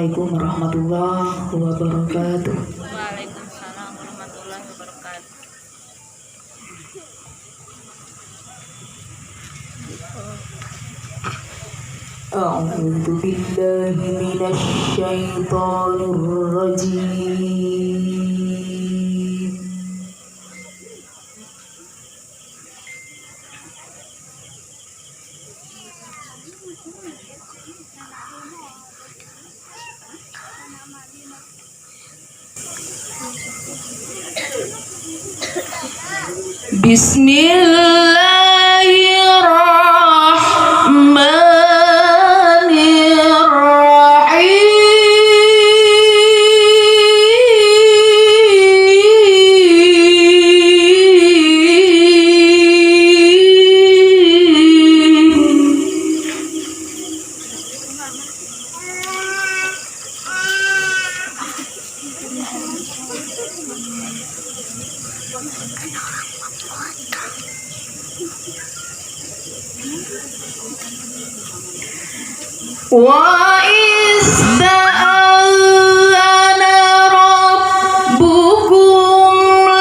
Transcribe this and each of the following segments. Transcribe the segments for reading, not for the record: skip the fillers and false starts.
Assalamualaikum warahmatullahi wabarakatuh. Waalaikumsalam warahmatullahi wabarakatuh. A'udzu billahi minasy syaithanir rajim. Wa ista'adzana rabbukum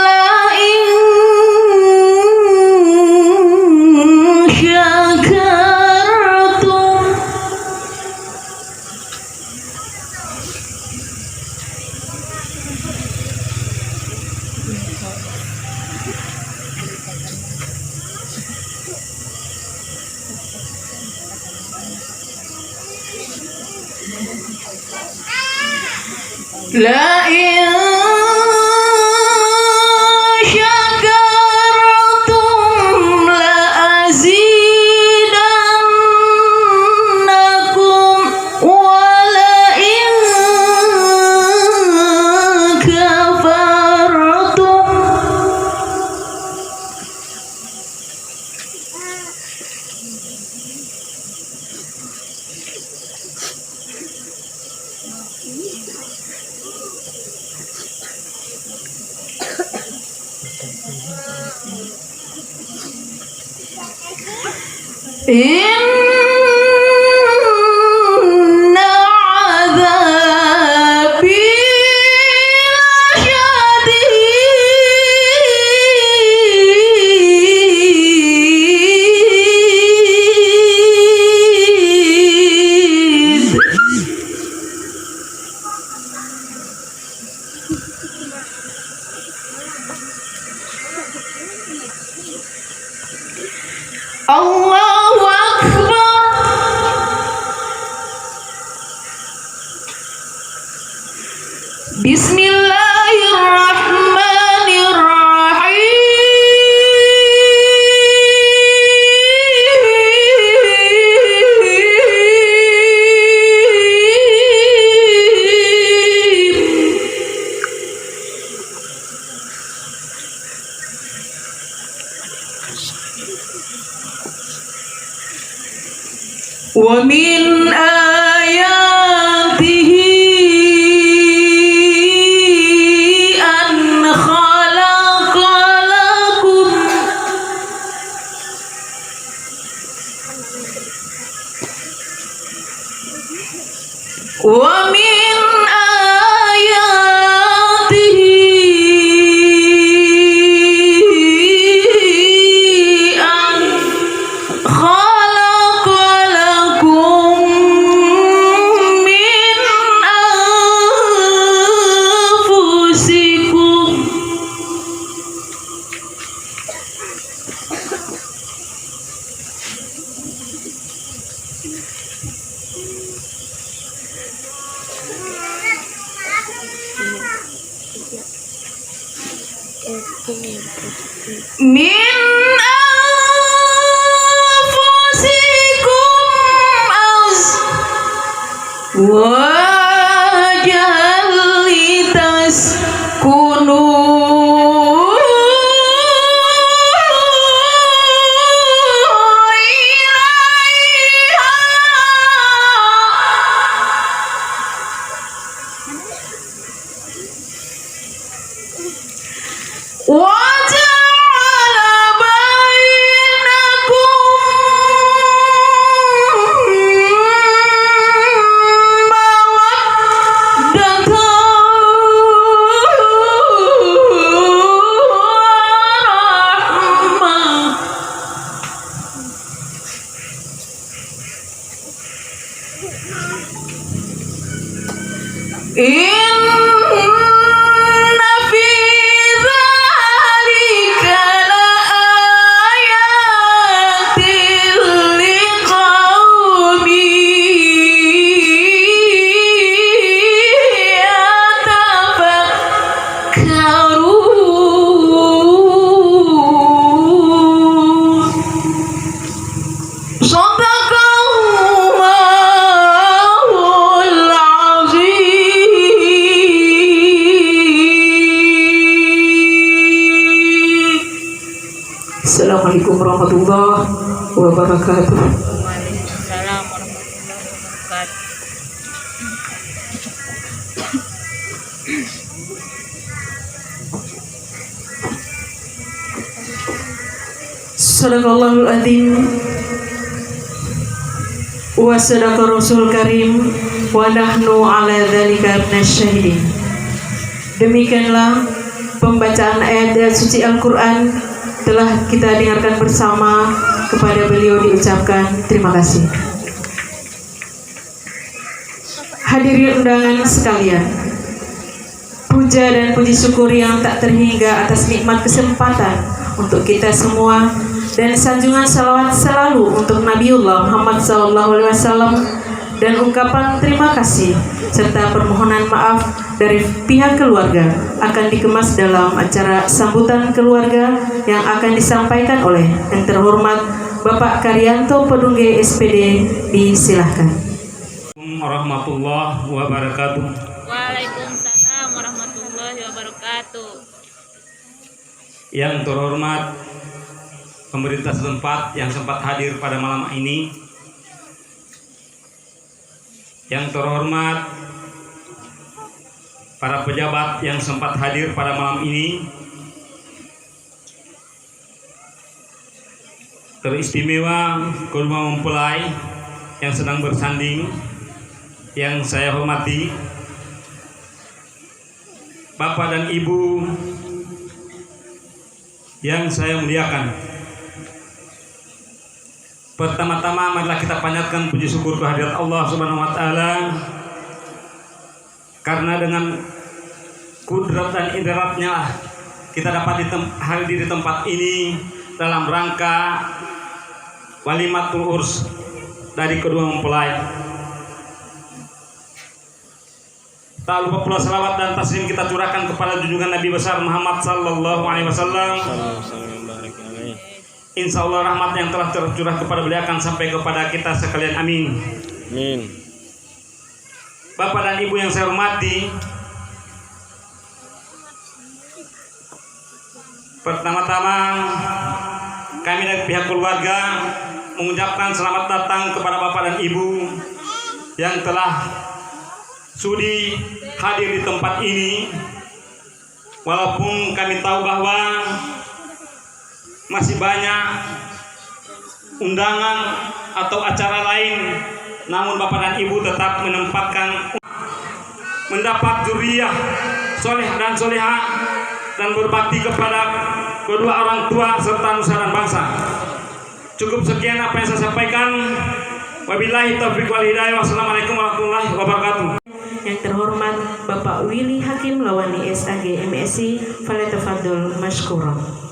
la'in syakartum la'in syakartum la'azidannakum wa la'in kafartum Inna azabi Allahu Akbar. Bismillahirrahmanirrahim. Wa min ayatihi an khalaqa lakum wa min ayatihi an khalaqa lakum min anfusikum min anfusikum azwajan litaskunu Assalamualaikum warahmatullahi wabarakatuh. Waalaikumsalam warahmatullahi wabarakatuh. Sadaqallahul adzim wa sadaqa rasul karim wa nahnu ala dzalika minasyahidin. Demikianlah pembacaan ayat suci Al-Quran telah kita dengarkan bersama. Kepada beliau diucapkan terima kasih. Hadirin undangan sekalian, puja dan puji syukur yang tak terhingga atas nikmat kesempatan untuk kita semua, dan sanjungan salawat selalu untuk Nabiullah Muhammad SAW, dan ungkapan terima kasih serta permohonan maaf dari pihak keluarga akan dikemas dalam acara sambutan keluarga yang akan disampaikan oleh yang terhormat Bapak Karyanto Pedungge SPD. Disilahkan. Warahmatullahi wabarakatuh. Waalaikumsalam warahmatullahi wabarakatuh. Yang terhormat pemerintah setempat yang sempat hadir pada malam ini, yang terhormat para pejabat yang sempat hadir pada malam ini, teristimewa kedua mempelai yang sedang bersanding yang saya hormati, Bapak dan Ibu yang saya muliakan. Pertama-tama marilah kita panjatkan puji syukur kehadirat Allah Subhanahu wa taala, karena dengan kudrat dan idratnya kita dapat hadir di tempat ini dalam rangka walimatul urs dari kedua mempelai. Tak lupa pula salawat dan taslim kita curahkan kepada junjungan Nabi besar Muhammad sallallahu alaihi wasallam. Insya Allah rahmat yang telah tercurah kepada beliau akan sampai kepada kita sekalian. Amin. Amin. Bapak dan Ibu yang saya hormati, pertama-tama kami dari pihak keluarga mengucapkan selamat datang kepada Bapak dan Ibu yang telah sudi hadir di tempat ini. Walaupun kami tahu bahwa masih banyak undangan atau acara lain, namun Bapak dan Ibu tetap mendapat zuriyah soleh dan soleha dan berbakti kepada kedua orang tua serta nusa dan bangsa. Cukup sekian apa yang saya sampaikan. Wabillahi taufiq wal hidayah. Wassalamualaikum warahmatullahi wabarakatuh. Yang terhormat Bapak Willy Hakim Lawani SAG MSI, falyatafadhol mashkuran.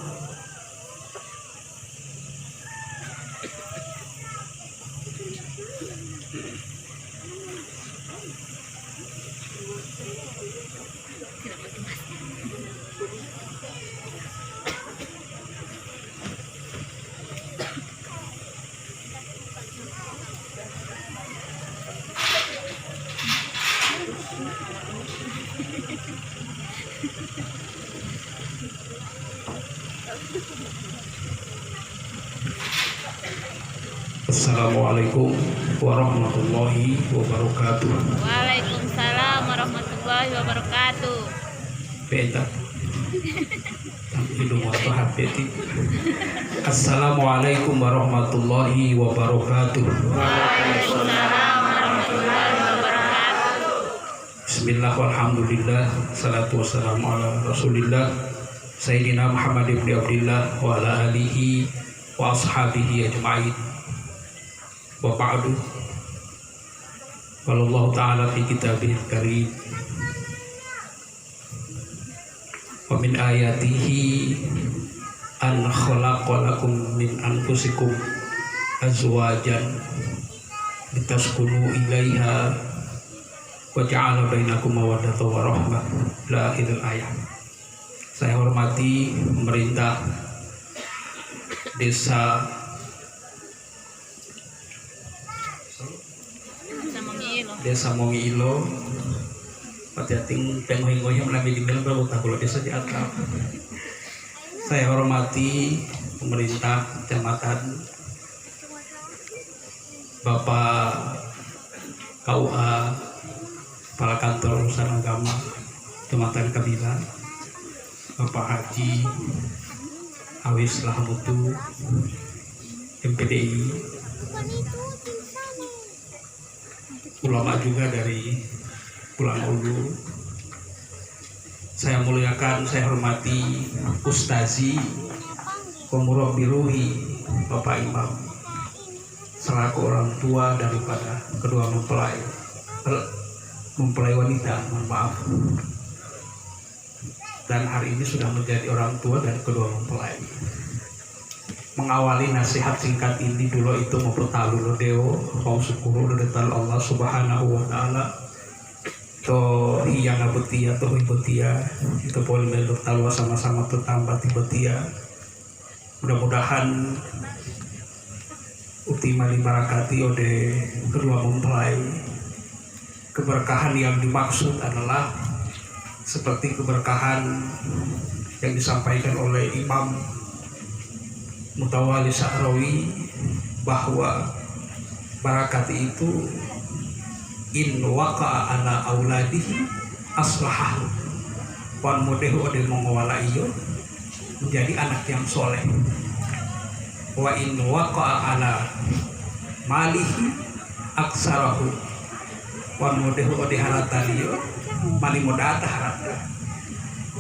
Assalamualaikum warahmatullahi wabarakatuh. Waalaikumsalam warahmatullahi wabarakatuh. Beta. Assalamualaikum warahmatullahi wabarakatuh. Waalaikumsalam warahmatullahi wabarakatuh. Bismillah walhamdulillah, salatu wassalamu ala rasulillah Sayyidina Muhammad ibn Abdillah wa ala alihi wa ashabihi ajma'in. Wa ba'du. Qala Allah ta'ala fi kitabihil karim, wa min ayatihi an khalaqa lakum min anfusikum azwajan litaskunu ilaiha wa ja'ala bainakum mawaddatan wa rahmah. La ilaha ayat. Saya hormati pemerintah desa Mongi Ilo, Patiating Pengohingonya menambil di dalam berbuka kalau desa di atap. Saya hormati pemerintah kecamatan, Bapak KUA, Kepala Kantor Urusan Agama Kecamatan Kabila, Bapak Haji Awis Lahamutu, MPDI, ulama juga dari Pulang Ulu. Saya muliakan, saya hormati Ustazi Pemurabbi Ruhi Bapak Imam selaku orang tua daripada kedua mempelai wanita, mohon maaf. Dan hari ini sudah menjadi orang tua dari kedua mempelai. Mengawali nasihat singkat ini dulu itu mempertalu dewo kau syukuru detal Allah Subhanahu wa taala to hiyang abetia to ibetia itu boleh bertalu sama-sama tetambah tibetia. Mudah-mudahan ultima dibarakati oleh kedua mempelai. Keberkahan yang dimaksud adalah seperti keberkahan yang disampaikan oleh Imam Mutawali Sa'rawi bahwa barakat itu in waqa'a ala auladihi aslahahu wan mudehu ode mongowala iyo menjadi anak yang soleh, wa in waqa'a ala malihi aksarahu wan mudehu ode haratan iyo mali modata harata,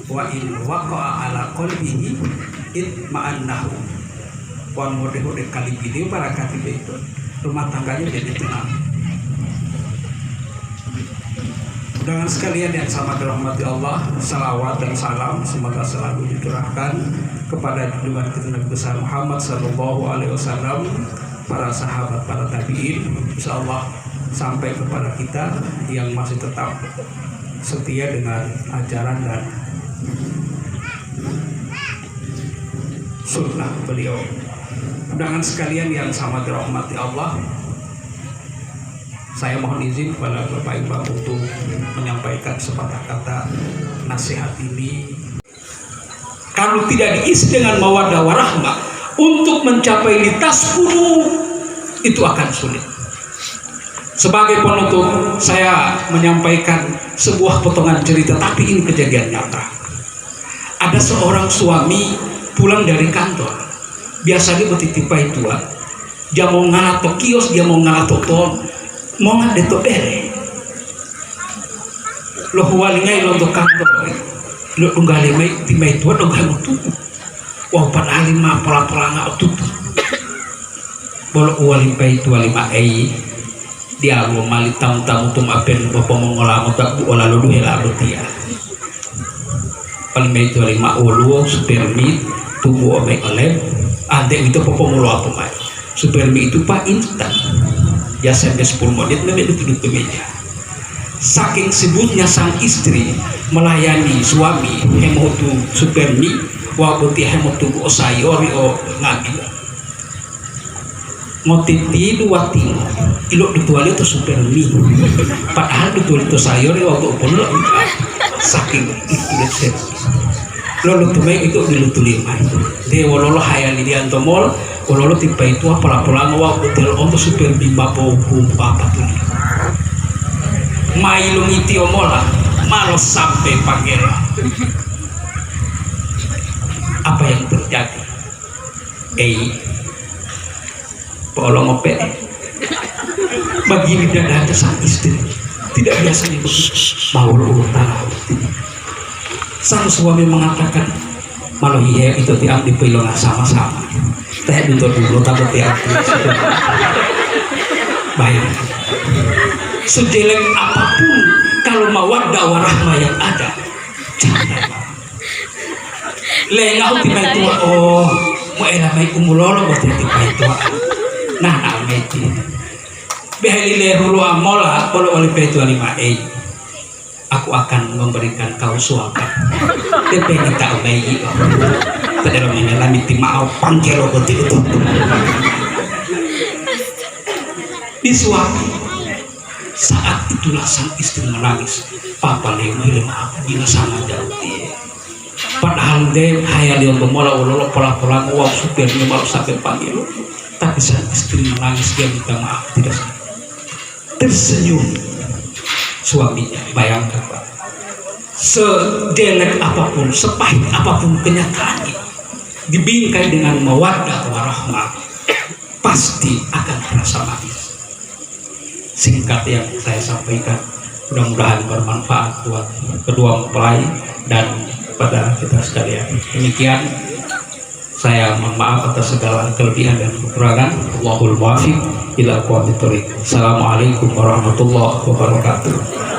wa in waqa'a ala qalbihi itma'annahu wan mudehu ode kali video barakat itu rumah tangganya jadi tenang. Dengan sekalian yang sama dirahmati Allah, salawat dan salam semoga selalu dicurahkan kepada junjungan kita Nabi besar Muhammad Sallallahu Alaihi Wasallam, para sahabat, para tabiin, insyaallah sampai kepada kita yang masih tetap setia dengan ajaran dan sunnah beliau. Dengan sekalian yang sama dirahmati Allah, saya mohon izin kepada Bapak Ibu untuk menyampaikan sepatah kata nasihat ini. Kalau tidak diisi dengan mawaddah warahmah untuk mencapai litaskunu, itu akan sulit. Sebagai penutup, saya menyampaikan sebuah potongan cerita, tapi ini kejadian nyata. Ada seorang suami pulang dari kantor, biasanya betitipai tua, dia mau ngalato kios, dia mau ngalato tol, mau ngadeto bere lo huwalingai lo untuk kantor lo tunggali mai timai tua tunggal mutu wah padahal lima pola-pola nggak tutup bolo huwalimpai tua lima dia mau mali tamu-tamu tum apen bapak mengolah otak bu olah lo duhela betia paling tua lima ulu supermit tubuh omeng oleh ande itu bapak mulu apa mai supermit itu pak instan ya sampai 10 menit nanti duduk ke meja. Saking sibuknya sang istri melayani suami hemotu supermi wabuti hemotu osayori o ngabi ngotiti dua tim ilok dituali itu supermi padahal dituali itu sayori waktu pun saking itu lo tumai itu dilutulima dewa lolo hayali di antomol kalau tipe itu pola-pola ngawak hotel untuk super bimba poku apa tuh mailung iti omola malos sampai panggil apa yang terjadi polong ope begini dan ada sang istri tidak biasanya begitu mau urutan sang suami mengatakan malah iya itu tiap dipilih sama-sama teh dulu takut tiap bayangkan sejelek apapun kalau mawaddah warahmah yang ada jangan lengau timai tua oh mau elamai kumulolo buat timai tua nah namai itu beheli lehulu amola kalau oleh petua 5 aku akan memberikan kau suaka tapi kita umayi padahal mengalami timau pangkelo kotik itu disuapi. Saat itulah sang istri menangis, papa lema aku bila sama jauh dia padahal dia hayal dia untuk mola ulolo pola-pola uang supirnya malu sampai panggil, tapi saat istri menangis dia minta maaf tidak sah. Tersenyum suaminya. Bayangkan Pak, sejelek apapun, sepahit apapun kenyataannya, dibingkai dengan mawaddah warahmah, pasti akan terasa manis. Singkat yang saya sampaikan, mudah-mudahan bermanfaat buat kedua mempelai dan pada kita sekalian. Demikian, saya mohon maaf atas segala kelebihan dan kekurangan. Wallahul muwaffiq ila aqwamit thoriq. Assalamualaikum warahmatullahi wabarakatuh.